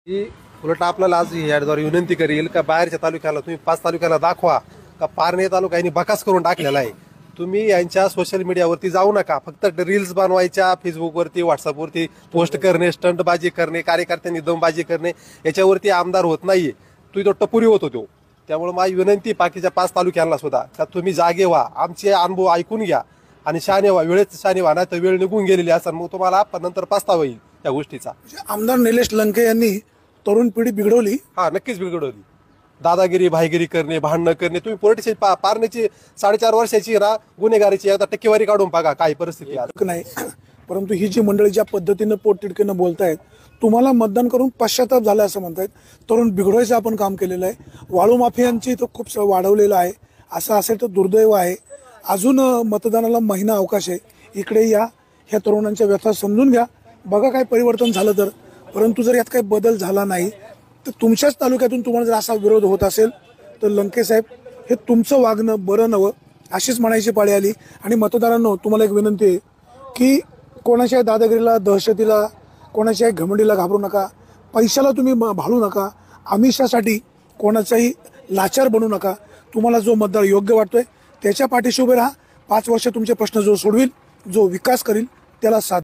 की उलट आपल्याला आज याद्वारे विनंती करेल का बाहेरच्या तालुक्याला तुम्ही 5 तालुक्याला दाखवा का पारणे तालुका यांनी बकास करून टाकलेला आहे। तुम्ही यांच्या सोशल मीडियावरती जाऊ नका, फक्त रील्स बनवायच्या, फेसबुकवरती व्हॉट्सअपवरती पोस्ट करणे, स्टंटबाजी करणे, कार्यकर्त्यांनी दमबाजी करणे, याच्यावरती आमदार होत नाहीये। तो टप्पुरी होतो तो। त्यामुळे माझी विनंती बाकीच्या 5 तालुक्यांना सुद्धा का तुम्ही जागे व्हा, आमचे अनुभव ऐकून घ्या आणि शहाणे व्हा। वेळेत शहाणे व्हा, नाही तर वेळ निघून गेलेली असेल, मग तुम्हाला नंतर पस्तावा येईल त्या गोष्टीचा। आमदार निलेश लंके यांनी तरुण पिढी बिघडवली। हा, नक्कीच बिघडवली। दादागिरी, भाईगिरी करणे, भांडणं करणे। तुम्ही पोलिटिशियन पारण्याची 4.5 वर्षाची गुन्हेगारीची आता टक्केवारी काढून बघा काय परिस्थिती आहे। नाही, परंतु ही जी मंडळी ज्या पद्धतीने पोटतिडकीनं बोलतायत, तुम्हाला मतदान करून पश्चाताप झाला असं म्हणतायत। तरुण बिघडवायचं आपण काम केलेलं आहे। वाळू माफियांची तो खूप वाढवलेलं आहे। असं असेल तर दुर्दैव आहे। अजून मतदानाला महिना अवकाश आहे। इकडे या, ह्या तरुणांच्या व्यथा समजून घ्या, बघा काय परिवर्तन झालं तर। परंतु जर यात काही बदल झाला नाही तर तुमच्याच तालुक्यातून तुम्हाला जर असा विरोध होत असेल तर लंके साहेब, हे तुमचं वागणं बरं नवं अशीच म्हणायची पाळी आली। आणि मतदारांनो, तुम्हाला एक विनंती आहे की कोणाच्याही दादागिरीला, दहशतीला, कोणाच्याही घमंडीला घाबरू नका। पैशाला तुम्ही भाळू नका। आमिषासाठी कोणाचाही लाचार बनू नका। तुम्हाला जो मतदार योग्य वाटतोय त्याच्या पाठीशी उभे राहा। 5 वर्ष तुमचे प्रश्न जो सोडविल, जो विकास करील, त्याला साथ